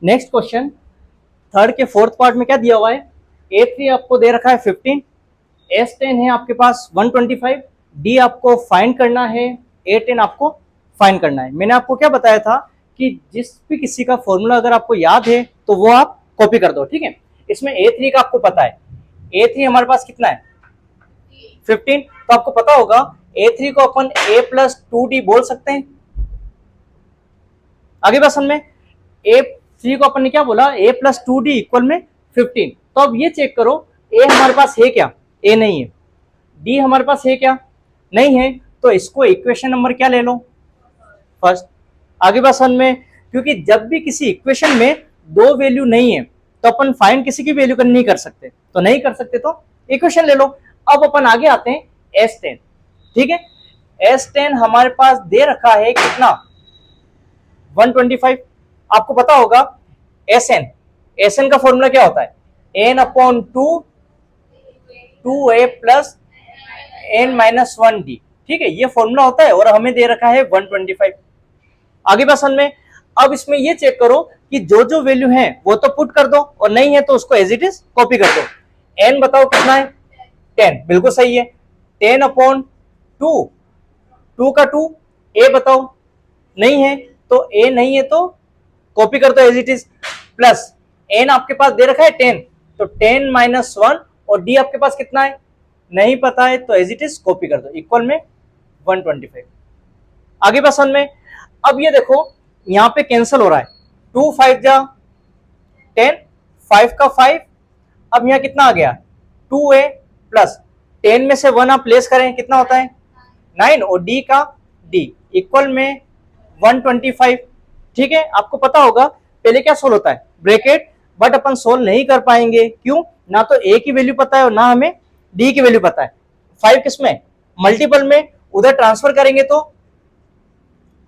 Next question, third के fourth part में क्या दिया हुआ है, A3 आपको दे रखा है 15, S10 है आपके पास 125, D आपको फाइंड करना है, A10 आपको फाइंड करना है। मैंने आपको क्या बताया था कि जिस भी किसी का फॉर्मूला अगर आपको याद है तो वो आप कॉपी कर दो, ठीक है। इसमें A3 का आपको पता है, A3 हमारे पास कितना है 15, तो आपको पता होगा A3 को अपन A+2D बोल सकते हैं। आगे बात समझ में, A3 को अपन ने क्या बोला, A+2D इक्वल में 15। तो अब ये चेक करो A हमारे पास है क्या, A नहीं है, D हमारे पास है क्या, नहीं है, तो इसको इक्वेशन नंबर क्या ले लो, फर्स्ट। आगे बात समझ में, क्योंकि जब भी किसी इक्वेशन में दो वैल्यू नहीं है तो अपन फाइंड किसी की वैल्यू नहीं कर सकते, तो नहीं कर सकते तो इक्वेशन ले लो। अब अपन आगे आते हैं S10, ठीक है। S10 हमारे पास दे रखा है कितना 125। आपको पता होगा SN का फॉर्मूला क्या होता है, n/2 2a प्लस n-1d, ठीक है, ये फॉर्मूला होता है और हमें दे रखा है 125। आगे बात समझ में, अब इसमें ये चेक करो कि जो जो वैल्यू है वो तो पुट कर दो और नहीं है तो उसको एज इट इज कॉपी कर दो। n बताओ कितना है 10, बिल्कुल सही है, 10/2, 2 का 2, a बताओ नहीं है, तो a नहीं है तो कॉपी कर दो as it is, plus n आपके पास दे रखा है 10, तो 10-1 और d आपके पास कितना है नहीं पता है, तो एज इट इज कॉपी कर दो, इक्वल में 125। आगे बात समझ में, अब ये देखो यहां पे कैंसिल हो रहा है, 2 5 जा 10, 5 का 5, अब यहां कितना आ गया 2a प्लस 10 में से 1 आप लेस करें कितना होता है 9, और d का d इक्वल में 125, ठीक है। आपको पता होगा पहले क्या सोल्व होता है ब्रैकेट, बट अपन सोल्व नहीं कर पाएंगे, क्यों, ना तो a की वैल्यू पता है और ना हमें d की वैल्यू पता है। 5 किसमें मल्टीपल में, उधर ट्रांसफर करेंगे तो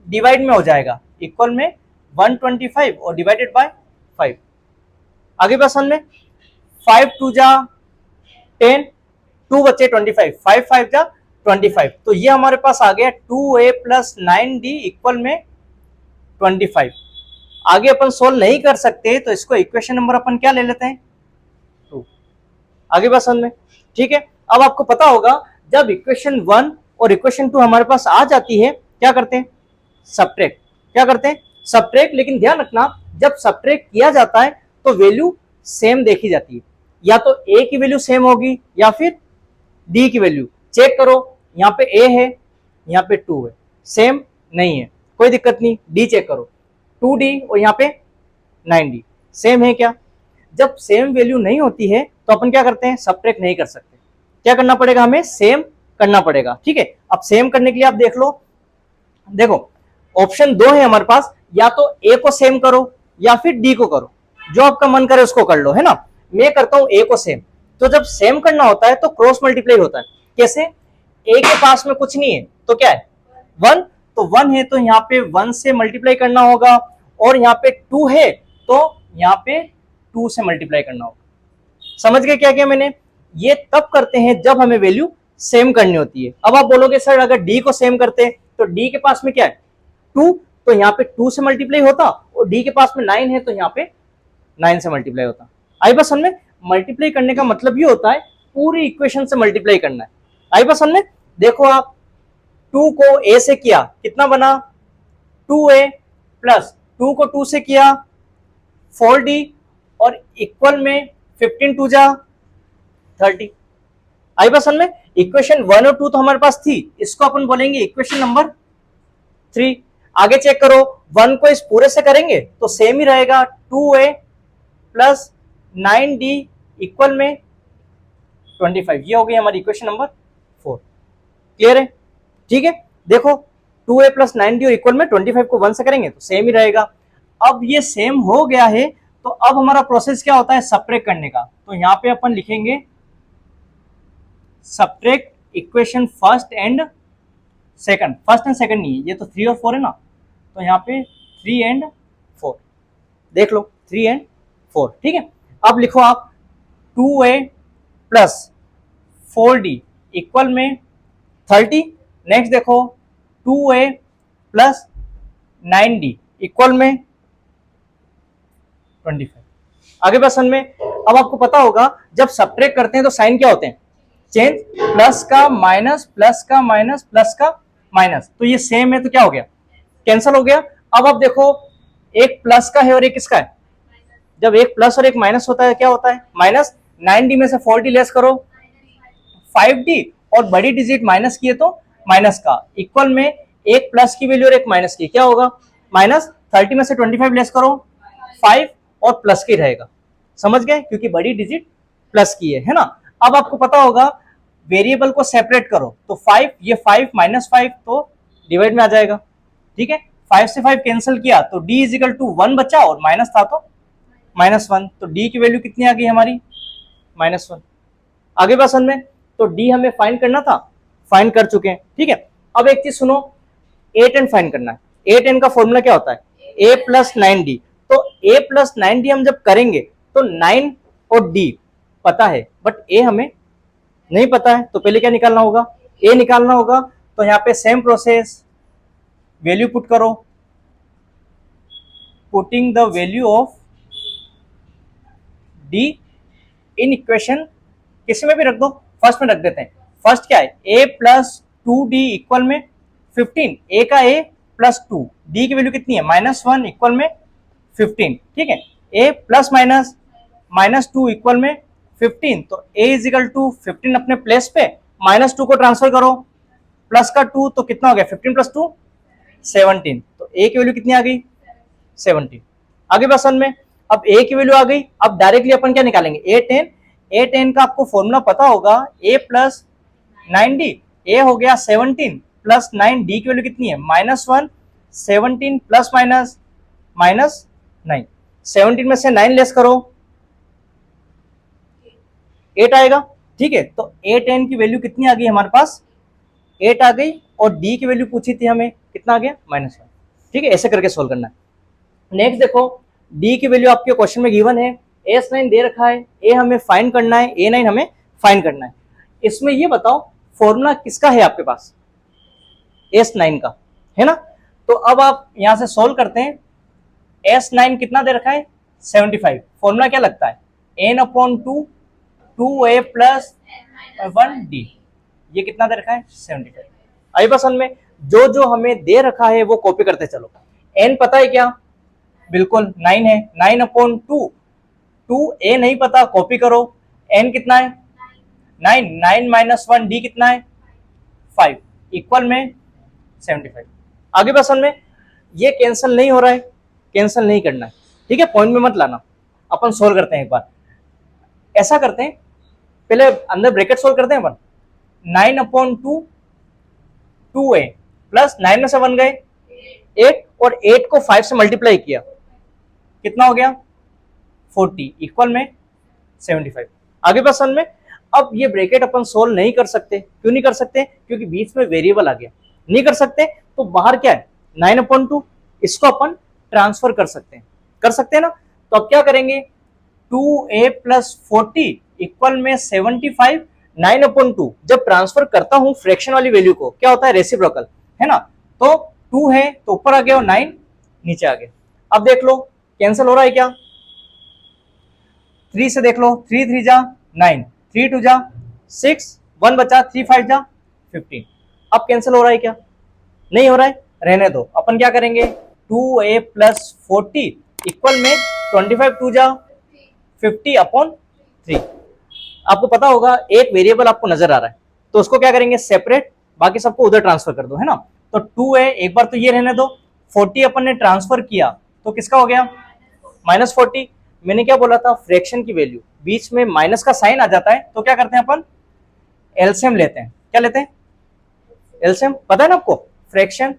डिवाइड में हो जाएगा, इक्वल में 125 और डिवाइडेड बाय 5। आगे बात समझ में, 5 2 जा 10, 2 बचे 25, 5 5 जा 25, तो ये हमारे पास आ गया 2a प्लस 9d इक्वल में 25। आगे अपन सोल्व नहीं कर सकते तो इसको इक्वेशन नंबर अपन क्या ले लेते हैं 2। आगे बात समझ में, ठीक है। अब आपको पता होगा जब इक्वेशन 1 और इक्वेशन 2 हमारे पास आ जाती है क्या करते हैं सब्ट्रैक्ट, क्या करते हैं सब्ट्रैक्ट, लेकिन ध्यान रखना जब सब्ट्रैक्ट किया जाता है तो वैल्यू सेम देखी जाती है, या तो a की वैल्यू सेम होगी या फिर d की वैल्यू। चेक करो यहाँ पे a है यहाँ पे 2 है, सेम नहीं है कोई दिक्कत नहीं, d चेक करो 2d और यहाँ पे 9d सेम है क्या। जब सेम वैल्यू नहीं होती है तो अपन क्या करते हैं सब्ट्रैक्ट नहीं कर सकते, क्या करना पड़ेगा हमें सेम करना पड़ेगा, ठीक है। अब सेम करने के लिए आप देख लो, देखो ऑप्शन 2 है हमारे पास, या तो a को सेम करो या फिर d को करो, जो आपका मन करे उसको कर लो, है ना। मैं करता हूं a को सेम, तो जब सेम करना होता है तो क्रॉस मल्टीप्लाई होता है, कैसे, a के पास में कुछ नहीं है तो क्या है 1, तो 1 है तो यहाँ पे 1 से मल्टीप्लाई करना होगा, और यहाँ पे 2 है तो यहाँ पे 2 से मल्टीप्लाई करना होगा। समझ गए क्या किया मैंने, ये तब करते हैं जब हमें वैल्यू सेम करनी होती है। अब आप बोलोगे सर अगर d को सेम करते तो d के पास में क्या है 2, तो यहाँ पे 2 से मल्टीप्लाई होता, और d के पास में 9 है तो यहाँ पे 9 से मल्टीप्लाई होता। आई बात समझ में, मल्टीप्लाई करने का मतलब ये होता है पूरी इक्वेशन से मल्टीप्लाई करना है। आई बात समझ में, देखो आप 2 को a से किया कितना बना 2a, प्लस 2 को 2 से किया 4d, और इक्वल में 15 2 जा 30। आई बात समझ में, इक्वेशन 1 और 2 तो हमारे पास थी, इसको अपन बोलेंगे इक्वेशन नंबर 3। आगे चेक करो 1 को इस पूरे से करेंगे तो सेम ही रहेगा 2a प्लस 9d इक्वल में 25, ये हो गई हमारी इक्वेशन नंबर 4। क्लियर है, ठीक है। देखो 2a प्लस 9d और इक्वल में 25 को 1 से करेंगे तो सेम ही रहेगा। अब ये सेम हो गया है तो अब हमारा प्रोसेस क्या होता है सब्ट्रैक्ट करने का, तो यहाँ पे अपन लिखेंगे subtract equation first and second, first and second नहीं है, ये तो 3 और 4 है ना, तो यहाँ पे 3 एंड 4, देख लो 3 एंड 4, ठीक है। अब लिखो आप 2a प्लस 4d इक्वल में 30, नेक्स्ट देखो 2a प्लस 9d इक्वल में 25। आगे बात समझ में। अब आपको पता होगा जब सब्ट्रैक्ट करते हैं तो साइन क्या होते हैं, चेंज, प्लस का माइनस, प्लस का माइनस, प्लस का माइनस, तो ये सेम है तो क्या हो गया, कैंसिल हो गया। अब आप देखो एक प्लस का है और एक किसका है, जब एक प्लस और एक माइनस होता है क्या होता है, माइनस। 9d में से 4d लेस करो 5d, और बड़ी डिजिट माइनस की है तो माइनस का, इक्वल में एक प्लस की वैल्यू और एक माइनस की, क्या होगा माइनस। 30 में से 25 लेस करो 5 और प्लस की रहेगा, समझ गए, क्योंकि बड़ी डिजिट प्लस की है ना। अब आपको पता होगा वेरिएबल को सेपरेट करो तो 5, ये 5 माइनस 5 तो डिवाइड में आ जाएगा, ठीक है। 5 से 5 कैंसिल किया तो d इजिकल टू 1 बचा और माइनस था तो -1, तो d की वैल्यू कितनी आ गई हमारी, -1। आगे बात समझ में। तो d हमें फाइंड करना था, फाइंड कर चुके हैं, ठीक है। अब एक चीज सुनो, a10 फाइंड करना है। a10 का फॉर्मूला क्या होता है, a प्लस 9d। तो a प्लस 9d हम जब करेंगे तो 9 और d पता है बट a हमें नहीं पता है, तो पहले क्या निकालना होगा, a निकालना होगा। तो यहां पे सेम प्रोसेस, वैल्यू पुट करो, putting the value of d in equation, किसी में भी रख दो, फर्स्ट में रख देते हैं। फर्स्ट क्या है, a प्लस 2d इक्वल में 15, a का a प्लस 2, d की वैल्यू कितनी है -1 इक्वल में 15, ठीक है। a प्लस माइनस -2 इक्वल में 15, तो a इजिकल टू 15 अपने प्लेस पे, -2 को ट्रांसफर करो, प्लस का 2 तो कितना हो गया, 15 प्लस 2 17, तो a की वैल्यू कितनी आ गई 17। आगे बस में, अब a की वैल्यू आ गई, अब डायरेक्टली अपन क्या निकालेंगे, a10 का आपको फॉर्मूला पता होगा, a प्लस 9d, a हो गया 17 प्लस 9, d की वैल्यू कितनी है -1, 17 प्लस माइनस -9, 17 में से 9 लेस करो 8 आएगा, ठीक है। तो a10 की वैल्यू कितनी आ गई हमारे पास, 8 आ गई, और d की वैल्यू पूछी थी हमें, कितना आ गया -1, ठीक है। ऐसे करके सोल्व करना है। नेक्स्ट देखो, d की वैल्यू आपके क्वेश्चन में गिवन है, s9 दे रखा है, a हमें फाइंड करना है, a9 हमें फाइंड करना है। इसमें ये बताओ फॉर्मूला किसका है आपके पास, s9 का है ना। तो अब आप यहां से सोल्व करते हैं, s9 कितना दे रखा है 75, फॉर्मूला क्या लगता है n/2 2a प्लस 1d, ये कितना दे रखा है 75। आई पसंद में, जो जो हमें दे रखा है वो कॉपी करते चलो। n पता है क्या, बिल्कुल 9 है, 9/2, 2a नहीं पता, कॉपी करो, n कितना है 9, 9 माइनस 1, d कितना है 5 इक्वल में 75। आगे पसंद में, ये कैंसिल नहीं हो रहा है, कैंसिल नहीं करना है, ठीक है, पॉइंट में मत लाना। अपन सोल्व करते हैं एक बार, ऐसा करते हैं, पहले अंदर ब्रैकेट सोल्व करते हैं अपन, 9/2 2a प्लस 9 में से 1 गए 8, और 8 को 5 से मल्टीप्लाई किया, कितना हो गया 40 इक्वल में 75। आगे पसंद में, अब ये ब्रैकेट अपन सोल्व नहीं कर सकते, क्यों नहीं कर सकते, क्योंकि बीच में वेरिएबल आ गया, नहीं कर सकते। तो बाहर क्या है 9/2, इसको अपन ट्रांसफर कर सकते हैं ना। तो अब क्या करेंगे, 2a प्लस 40 इक्वल में 75, 9/2 जब ट्रांसफर करता हूं फ्रैक्शन वाली वैल्यू को, क्या होता है रेसिप्रोकल, है ना। तो 2 है तो ऊपर आ गया और 9 नीचे आ गया। अब देख लो कैंसिल हो रहा है क्या, 3 से देख लो, 3 3 जा 9, 3 2 जा 6, 1 बचा, 3 5 जा 15। अब कैंसिल हो रहा है क्या, नहीं हो रहा है, रहने दो। अपन क्या करेंगे, 2a प्लस 40 इक्वल में 25 2 जा 50/3। आपको पता होगा एक वेरिएबल आपको नजर आ रहा है, तो उसको क्या करेंगे सेपरेट, बाकी सबको उधर ट्रांसफर कर दो, है ना। तो 2 है, एक बार तो ये रहने दो, 40 अपन ने ट्रांसफर किया तो किसका हो गया -40। मैंने क्या बोला था, फ्रैक्शन की वैल्यू बीच में माइनस का साइन आ जाता है तो क्या करते हैं अपन, एलसीएम लेते हैं। क्या लेते हैं, एलसीएम, पता है ना आपको, फ्रैक्शन,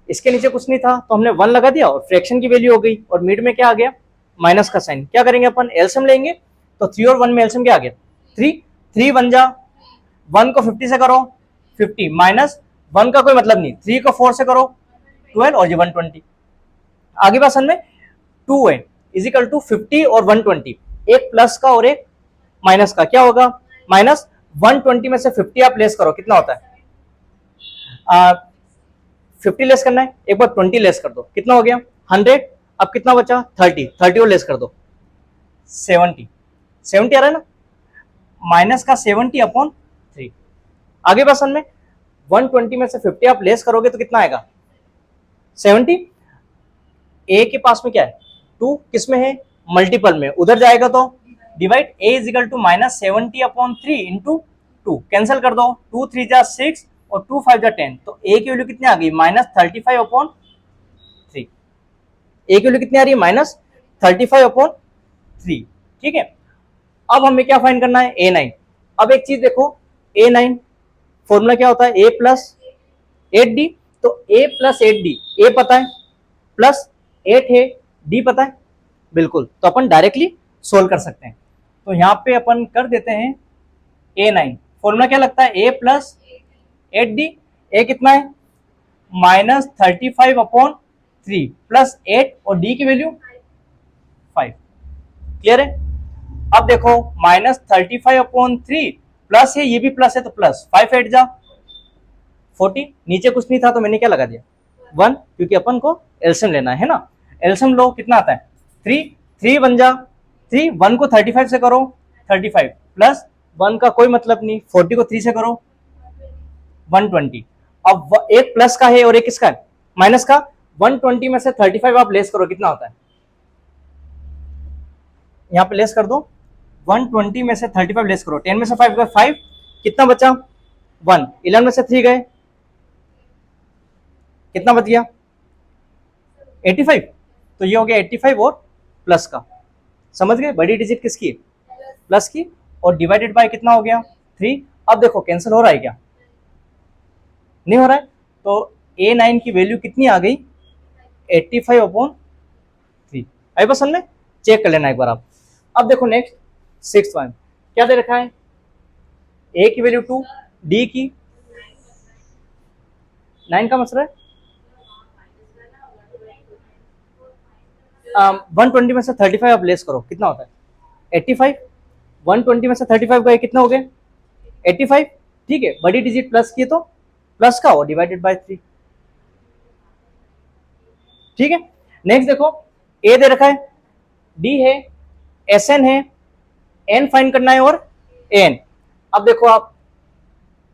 इसके नीचे कुछ नहीं था तो हमने 1 लगा दिया और फ्रैक्शन की वैल्यू हो गई, और मिड में क्या आ गया माइनस का साइन। क्या करेंगे अपन, एलसीएम लेंगे, तो 3 और 1 में एलसीएम क्या आ गया 3, 3 1 जा, 1 को 50 से करो 50, माइनस 1 का कोई मतलब नहीं, 3 को 4 से करो 12, और ये 120। आगे बात में, 2 है इजिकल टू 50 और 120, एक प्लस का और एक माइनस का, क्या होगा माइनस 120 में से 50 आप लेस करो, कितना होता है 50 लेस करना है, एक बार 20 लेस कर दो, कितना हो गया 100। अब कितना बचा 30 और लेस कर दो 70 आ रहा है ना, माइनस का 70/3। आगे क्वेश्चन में 120 में से 50 आप लेस करोगे तो कितना आएगा 70। ए के पास में क्या है 2, किस में है मल्टीपल में, उधर जाएगा तो divide a is equal to minus 70/3 into 2, cancel कर दो, 2 3 जा 6 और 2 5 जा 10, तो a की वैल्यू कितनी आ गई -35/3। a की वैल्यू कितनी आ रही है -35/3। ठीक है, अब हमें क्या फाइंड करना है a9। अब एक चीज देखो, a9 फॉर्मूला क्या होता है a प्लस 8d, तो a प्लस 8d, a पता है प्लस 8 है, d पता है बिल्कुल, तो अपन डायरेक्टली सोल्व कर सकते हैं। तो यहाँ पे अपन कर देते हैं a9, फॉर्मूला क्या लगता है a प्लस 8d, a कितना है -35/3 प्लस 8 और d की वैल्यू 5। क्लियर है। अब देखो -35/3 प्लस है, ये भी प्लस है तो प्लस 5 8 जा 40, नीचे कुछ नहीं था तो मैंने क्या लगा दिया 1, क्योंकि अपन को एलसीएम लेना है ना। एलसीएम लो, कितना आता है 3, 3 बन जा 3, 1 को 35 से करो 35 प्लस 1 का कोई मतलब नहीं, 40 को 3 से करो 120। अब एक प्लस का है और एक किसका है माइनस का, 120 में से 35 आप लेस करो कितना होता है, यहाँ पे लेस कर दो, 120 में से 35 लेस करो, 10 में से 5 गए 5, कितना बचा 1, 11 में से 3 गए कितना बच गया 85, तो ये हो गया 85 और प्लस का, समझ गए, बड़ी डिजिट किसकी प्लस की, और डिवाइडेड बाय कितना हो गया 3। अब देखो कैंसिल हो रहा है क्या, नहीं हो रहा है, तो a9 की वैल्यू कितनी आ गई 85/3। आई पसंद में, चेक कर लेना एक बार आप। अब देखो नेक्स्ट 6th वन क्या दे रखा है, a की वैल्यू 2, d की 9 का मसला है 120 में से 35 आप लेस करो कितना होता है 85, 120 में से 35 गए कितना हो गए 85। ठीक है, बड़ी डिजिट प्लस की तो प्लस का और डिवाइडेड बाय 3। ठीक है, नेक्स्ट देखो a दे रखा है, d है, sn है, n फाइंड करना है और an। अब देखो आप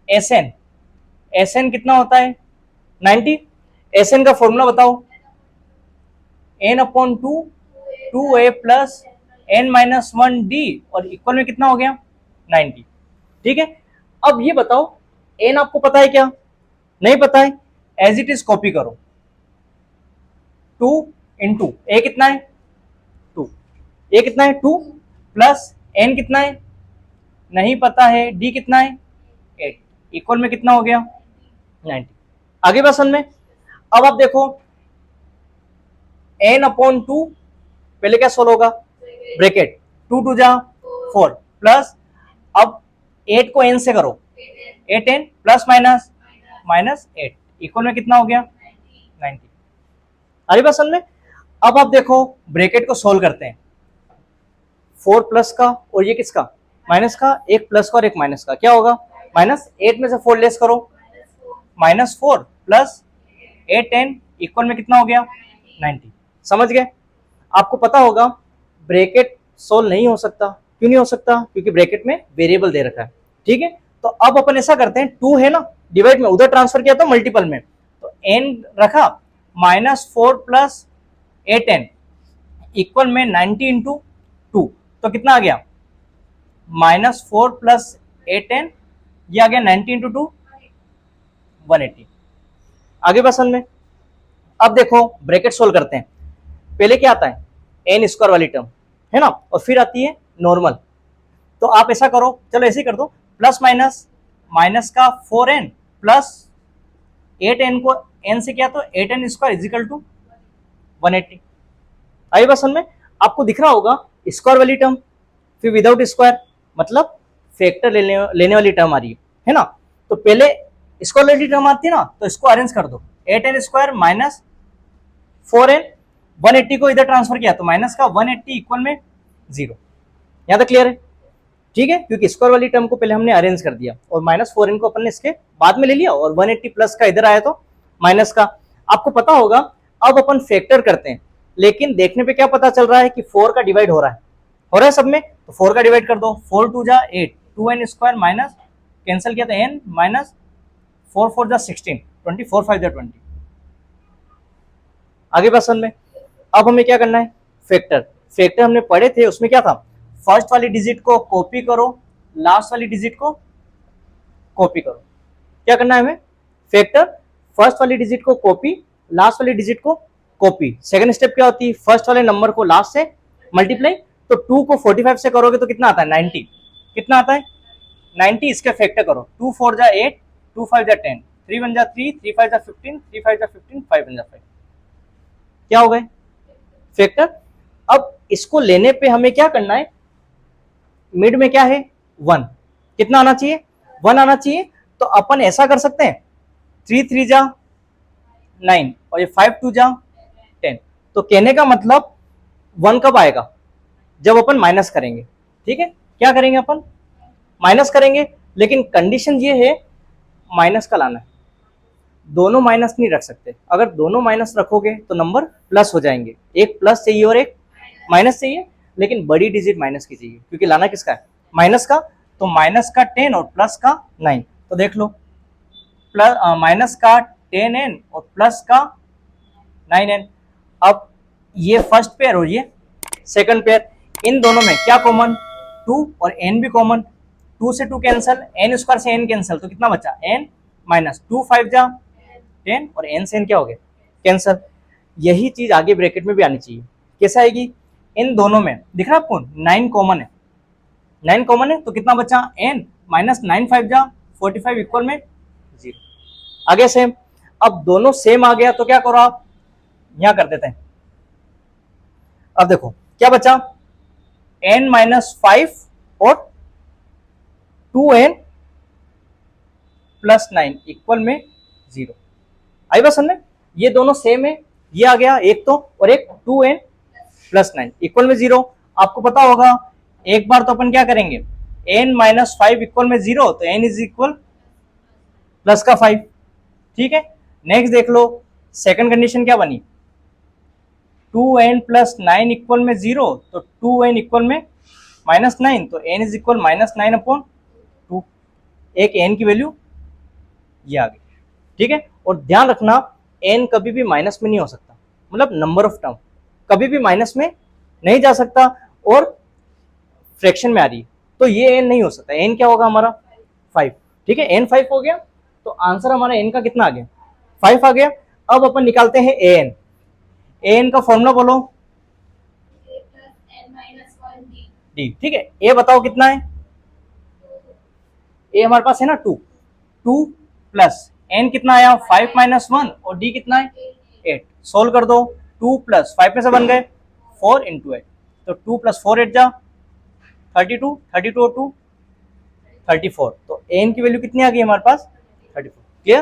sn कितना होता है 90, sn का फॉर्मूला बताओ n/2 2a प्लस n-1d और इक्वल में कितना हो गया 90। ठीक है, अब ये बताओ n आपको पता है क्या, नहीं पता है, एज इट इज कॉपी करो, 2 इंटू a कितना है 2, a कितना है 2 प्लस n कितना है नहीं पता है, d कितना है 8, इक्वल में कितना हो गया 90। आगे क्वेश्चन में अब आप देखो n/2 पहले क्या सोल्व होगा ब्रैकेट 2 2 जा 4 प्लस, अब 8 को n से करो 8n प्लस माइनस 8 इक्वल में कितना हो गया 90। अरे क्वेश्चन में अब आप देखो ब्रैकेट को सोल्व करते हैं, 4 प्लस का और ये किसका माइनस का, एक प्लस का और एक माइनस का, क्या होगा -8 में से 4 लेस करो -4 प्लस 8n इक्वल में कितना हो गया 90। समझ गए। आपको पता होगा ब्रैकेट सोल्व नहीं हो सकता, क्यों नहीं हो सकता, क्योंकि ब्रैकेट में वेरिएबल दे रखा है। ठीक है, तो अब अपन ऐसा करते हैं 2 है ना, डिवाइड में उधर ट्रांसफर किया तो मल्टीपल में, तो n रखा -4 प्लस 8n इक्वल में 90 इंटू 2, तो कितना आ गया -4 प्लस 8n, ये आ गया 90 इंटू 2 180। आगे क्वेश्चन में अब देखो ब्रैकेट सोल्व करते हैं, पहले क्या आता है n स्क्वायर वाली टर्म है ना, और फिर आती है नॉर्मल, तो आप ऐसा करो, चलो ऐसे ही कर दो, प्लस माइनस का 4n प्लस 8n को n से किया तो 8n square is equal to 180। आई क्वेश्चन में आपको दिख रहा होगा स्क्वायर वाली टर्म, फिर विदाउट स्क्वायर मतलब फैक्टर लेने वाली टर्म आ रही है ना, तो पहले स्क्वायर वाली टर्म आती है ना, तो इसको अरेंज कर दो, 8n स्क्वायर माइनस 4n, 180 को इधर ट्रांसफर किया तो माइनस का 180 इक्वल में 0। यहां तक क्लियर है। ठीक है, क्योंकि स्क्वायर वाली टर्म को पहले हमने अरेंज कर दिया और -4n को अपन ने इसके बाद में ले लिया और 180 प्लस का इधर आया तो माइनस का। आपको पता होगा अब अपन फैक्टर करते हैं, लेकिन देखने पे क्या पता चल रहा है कि 4 का डिवाइड हो रहा हो रहा है सब में, तो 4 का डिवाइड कर दो, 4 2 जा 8, 2n स्क्वायर माइनस कैंसिल किया तो n माइनस 4 4 जा 16, 24 5 जा 20। आगे बसन में अब हमें क्या करना है, फैक्टर। फैक्टर हमने पढ़े थे, उसमें क्या था, फर्स्ट वाली डिजिट को कॉपी करो, लास्ट वाली डिजिट को कॉपी करो। क्या करना है हमें, फैक्टर फर्स्ट वाली डिजिट को कॉपी, लास्ट वाली डिजिट को कॉपी। सेकंड स्टेप क्या होती है, फर्स्ट वाले नंबर को लास्ट से मल्टीप्लाई, तो 2 को 45 से करोगे तो कितना आता है 90, कितना आता है 90, इसके फैक्टर करो, 2 4 जा 8, 2 5 जा 10, 3 1 जा 3, 3 5 जा 15, 3 5 जा 15, 5 1 जा 5, क्या हो गए फैक्टर। अब इसको लेने पे हमें क्या करना है, मिड में क्या है 1, कितना आना चाहिए 1 आना चाहिए। तो अपन ऐसा कर सकते हैं 3 3 जा 9 और ये 5 2 जा 10। तो कहने का मतलब 1 कब आएगा, जब अपन माइनस करेंगे। ठीक है, क्या करेंगे अपन माइनस करेंगे, लेकिन कंडीशन ये है माइनस का लाना है, दोनों माइनस नहीं रख सकते। अगर दोनों माइनस रखोगे तो नंबर प्लस हो जाएंगे, एक प्लस चाहिए और एक माइनस चाहिए, लेकिन बड़ी डिजिट माइनस की चाहिए, क्योंकि लाना किसका है माइनस का। तो माइनस का 10 और प्लस का 9, तो देख लो प्लस माइनस का 10n और प्लस का 9n। अब ये फर्स्ट पेयर और ये सेकंड पेयर, इन दोनों में क्या कॉमन 2 और n भी कॉमन, 2 से 2 कैंसिल, n स्क्वायर से n कैंसिल, तो कितना बचा n माइनस 2 5 जा 10 और n से n क्या हो गया कैंसिल। यही चीज आगे ब्रैकेट में भी आनी चाहिए, कैसे आएगी, इन दोनों में दिख रहा है आपको 9 कॉमन है, 9 कॉमन है तो कितना बचा n माइनस 9 5 जा 45 इक्वल में 0। आगे सेम, अब दोनों सेम आ गया तो क्या करो आप यहां कर देते हैं। अब देखो क्या बचा n माइनस 5 और 2n प्लस 9 इक्वल में 0। आई बात समझ में, ये दोनों सेम है, ये आ गया एक तो, और एक 2n प्लस 9 इक्वल में 0। आपको पता होगा एक बार तो अपन क्या करेंगे n माइनस 5 इक्वल में 0, तो n इज इक्वल प्लस का 5। ठीक है, नेक्स्ट देख लो सेकंड कंडीशन क्या बनी, 2n प्लस 9 इक्वल में 0, तो 2n इक्वल में माइनस 9, तो n is equal minus 9 upon 2, एक n की वैल्यू ये आ गई। ठीक है, और ध्यान रखना n कभी भी माइनस में नहीं हो सकता, मतलब नंबर ऑफ टर्म कभी भी माइनस में नहीं जा सकता, और फ्रैक्शन में आ रही है तो ये n नहीं हो सकता, n क्या होगा हमारा 5। ठीक है, n 5 हो गया, तो आंसर हमारा n का कितना आ गया 5 आ गया। अब अपन निकालते हैं an का फॉर्मूला बोलो d। ठीक है, a बताओ कितना है, a हमारे पास है ना 2, 2 प्लस n कितना आया 5 माइनस 1 और d कितना है 8। सोल्व कर दो, 2 प्लस 5 में से बन गए 4 इंटू 8, तो 2 प्लस 4 8 जा 32, 32 और 2 34, तो n की वैल्यू कितनी आ गई हमारे पास 34। क्लियर।